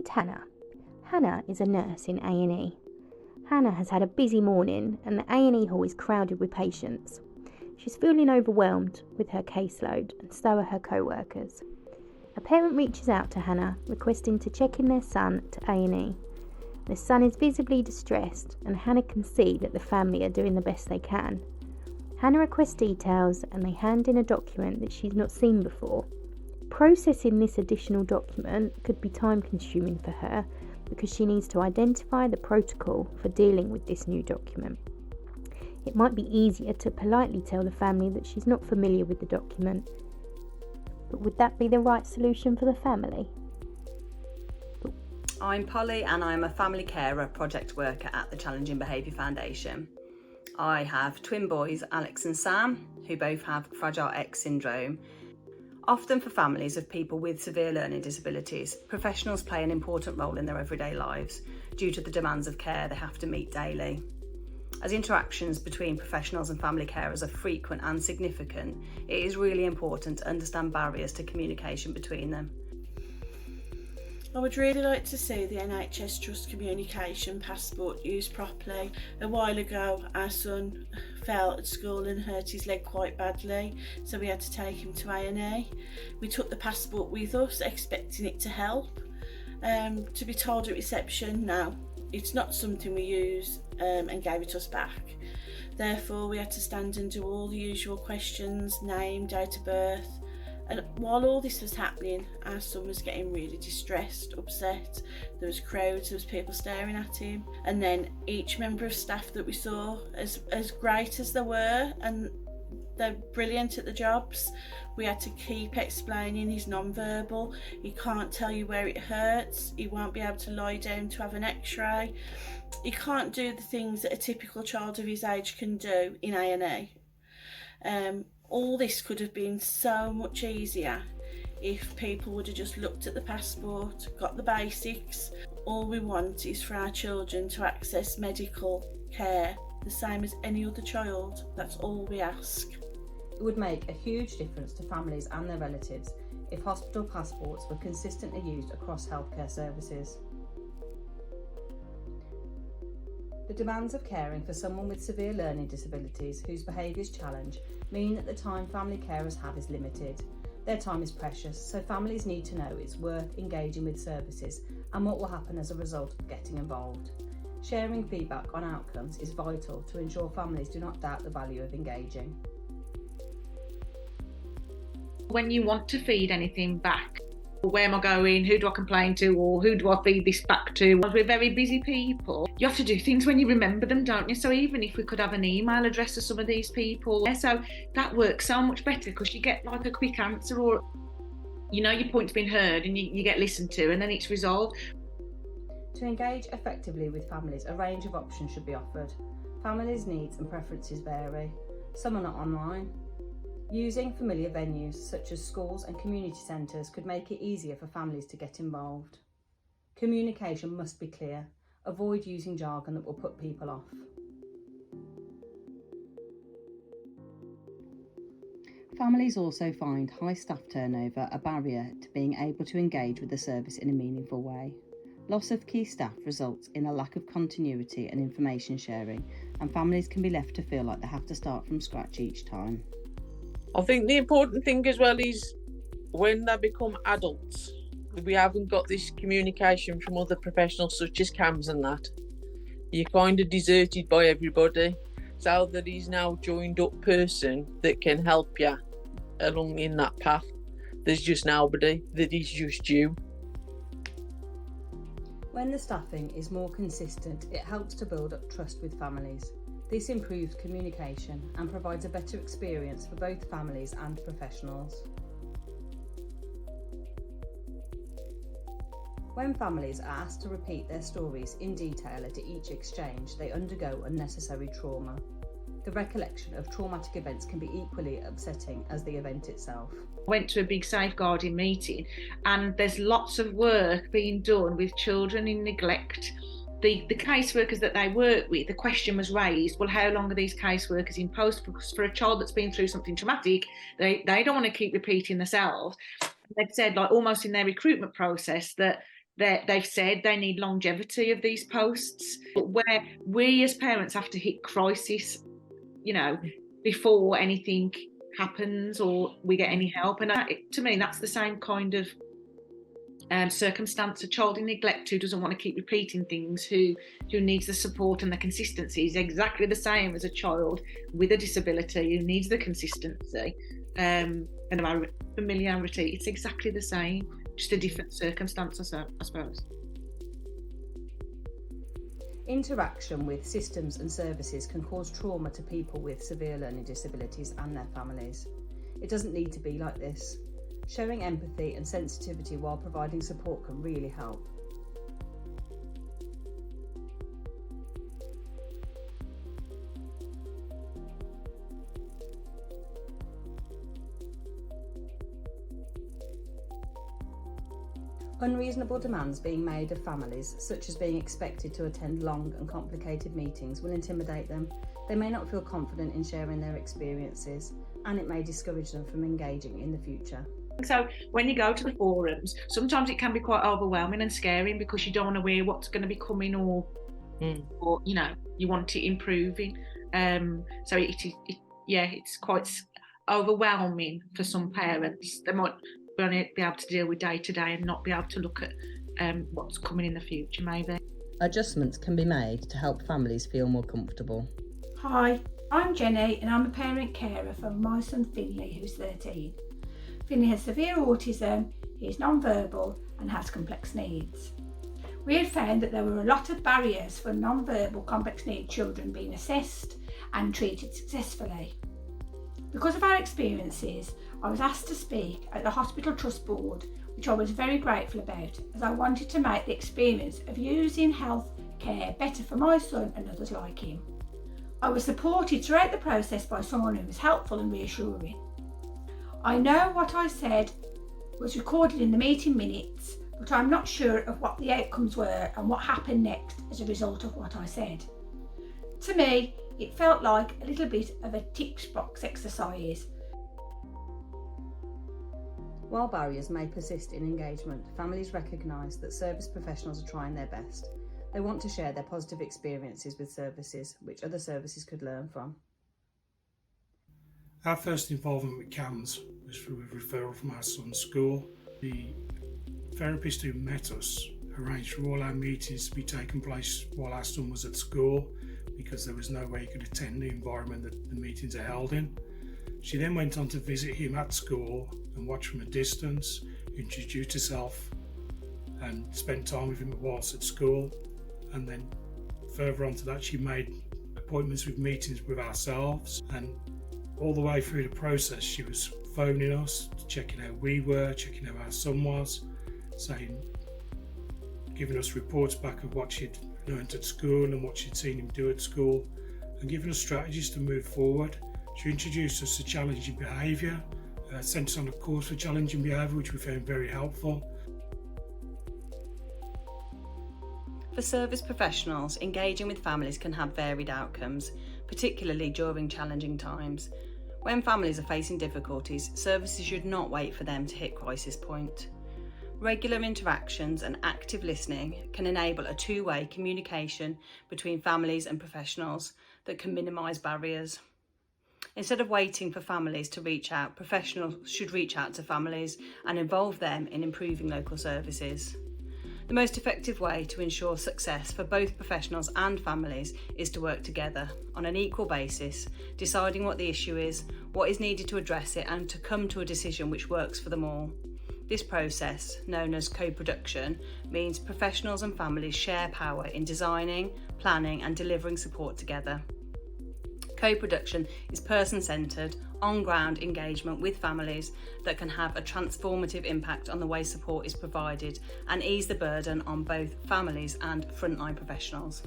meet Hannah. Hannah is a nurse in A&E. Hannah has had a busy morning and the A&E hall is crowded with patients. She's feeling overwhelmed with her caseload and so are her co-workers. A parent reaches out to Hannah requesting to check in their son to A&E. The son is visibly distressed and Hannah can see that the family are doing the best they can. Hannah requests details and they hand in a document that she's not seen before. Processing this additional document could be time consuming for her because she needs to identify the protocol for dealing with this new document. It might be easier to politely tell the family that she's not familiar with the document, but would that be the right solution for the family? I'm Polly and I'm a family carer project worker at the Challenging Behaviour Foundation. I have twin boys, Alex and Sam, who both have Fragile X syndrome. Often for families of people with severe learning disabilities, professionals play an important role in their everyday lives due to the demands of care they have to meet daily. As interactions between professionals and family carers are frequent and significant, it is really important to understand barriers to communication between them. I would really like to see the NHS Trust Communication Passport used properly. A while ago, our son fell at school and hurt his leg quite badly, so we had to take him to A&E. We took the passport with us, expecting it to help. To be told at reception, no, it's not something we use, and gave it us back. Therefore, we had to stand and do all the usual questions, name, date of birth. And while all this was happening, our son was getting really distressed, upset. There was crowds, there was people staring at him. And then each member of staff that we saw, as great as they were, and they're brilliant at the jobs, we had to keep explaining he's non-verbal. He can't tell you where it hurts. He won't be able to lie down to have an x-ray. He can't do the things that a typical child of his age can do in A&E. All this could have been so much easier if people would have just looked at the passport, got the basics. All we want is for our children to access medical care the same as any other child. That's all we ask. It would make a huge difference to families and their relatives if hospital passports were consistently used across healthcare services. The demands of caring for someone with severe learning disabilities whose behaviours challenge mean that the time family carers have is limited. Their time is precious, so families need to know it's worth engaging with services and what will happen as a result of getting involved. Sharing feedback on outcomes is vital to ensure families do not doubt the value of engaging. When you want to feed anything back, where am I going, who do I complain to, or who do I feed this back to? We're very busy people. You have to do things when you remember them, don't you? So even if we could have an email address to some of these people, so that works so much better because you get like a quick answer, or you know your point's been heard and you get listened to and then it's resolved. To engage effectively with families, a range of options should be offered. Families' needs and preferences vary. Some are not online. Using familiar venues such as schools and community centres could make it easier for families to get involved. Communication must be clear. Avoid using jargon that will put people off. Families also find high staff turnover a barrier to being able to engage with the service in a meaningful way. Loss of key staff results in a lack of continuity and information sharing, and families can be left to feel like they have to start from scratch each time. I think the important thing as well is when they become adults, we haven't got this communication from other professionals such as CAMS and that. You're kind of deserted by everybody. So there is now a joined up person that can help you along in that path. There's just nobody, that is just you. When the staffing is more consistent, it helps to build up trust with families. This improves communication and provides a better experience for both families and professionals. When families are asked to repeat their stories in detail at each exchange, they undergo unnecessary trauma. The recollection of traumatic events can be equally upsetting as the event itself. I went to a big safeguarding meeting and there's lots of work being done with children in neglect. The caseworkers that they work with, the question was raised, well, how long are these caseworkers in post? Because for a child that's been through something traumatic, they don't want to keep repeating themselves. They've said, like almost in their recruitment process, that they've said they need longevity of these posts, but where we as parents have to hit crisis, before anything happens or we get any help. And to me, that's the same kind of circumstance. A child in neglect who doesn't want to keep repeating things, who needs the support and the consistency, is exactly the same as a child with a disability who needs the consistency and familiarity. It's exactly the same, just a different circumstance, I suppose. Interaction with systems and services can cause trauma to people with severe learning disabilities and their families. It doesn't need to be like this. Showing empathy and sensitivity while providing support can really help. Unreasonable demands being made of families, such as being expected to attend long and complicated meetings, will intimidate them. They may not feel confident in sharing their experiences, and it may discourage them from engaging in the future. So when you go to the forums, sometimes it can be quite overwhelming and scary because you don't want to hear what's going to be coming or you want it improving. So it's quite overwhelming for some parents. They might only be able to deal with day to day and not be able to look at what's coming in the future, maybe. Adjustments can be made to help families feel more comfortable. Hi, I'm Jenny and I'm a parent carer for my son Finley, who's 13. Finley has severe autism, he is non-verbal and has complex needs. We had found that there were a lot of barriers for non-verbal complex needs children being assessed and treated successfully. Because of our experiences, I was asked to speak at the Hospital Trust Board, which I was very grateful about, as I wanted to make the experience of using health care better for my son and others like him. I was supported throughout the process by someone who was helpful and reassuring. I know what I said was recorded in the meeting minutes, but I'm not sure of what the outcomes were and what happened next as a result of what I said. To me, it felt like a little bit of a tick box exercise. While barriers may persist in engagement, families recognise that service professionals are trying their best. They want to share their positive experiences with services, which other services could learn from. Our first involvement with CAMS was through a referral from our son's school. The therapist who met us arranged for all our meetings to be taking place while our son was at school, because there was no way he could attend the environment that the meetings are held in. She then went on to visit him at school and watch from a distance, introduced herself and spent time with him whilst at school. And then further on to that, she made appointments with meetings with ourselves, and all the way through the process she was phoning us, checking how we were, checking how our son was, giving us reports back of what she'd learnt at school and what she'd seen him do at school, and giving us strategies to move forward. She introduced us to Challenging Behaviour, sent us on a course for Challenging Behaviour, which we found very helpful. For service professionals, engaging with families can have varied outcomes, particularly during challenging times. When families are facing difficulties, services should not wait for them to hit crisis point. Regular interactions and active listening can enable a two-way communication between families and professionals that can minimise barriers. Instead of waiting for families to reach out, professionals should reach out to families and involve them in improving local services. The most effective way to ensure success for both professionals and families is to work together on an equal basis, deciding what the issue is, what is needed to address it, and to come to a decision which works for them all. This process, known as co-production, means professionals and families share power in designing, planning and delivering support together. Co-production is person-centred, on-ground engagement with families that can have a transformative impact on the way support is provided and ease the burden on both families and frontline professionals.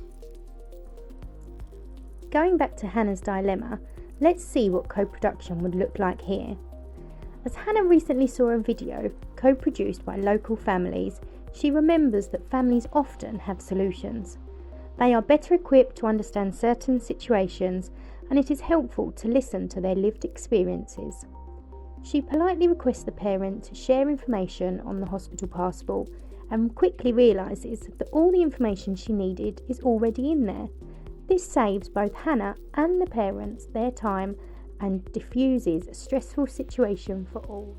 Going back to Hannah's dilemma, let's see what co-production would look like here. As Hannah recently saw a video co-produced by local families, she remembers that families often have solutions. They are better equipped to understand certain situations, and it is helpful to listen to their lived experiences. She politely requests the parent to share information on the hospital passport and quickly realises that all the information she needed is already in there. This saves both Hannah and the parents their time and diffuses a stressful situation for all.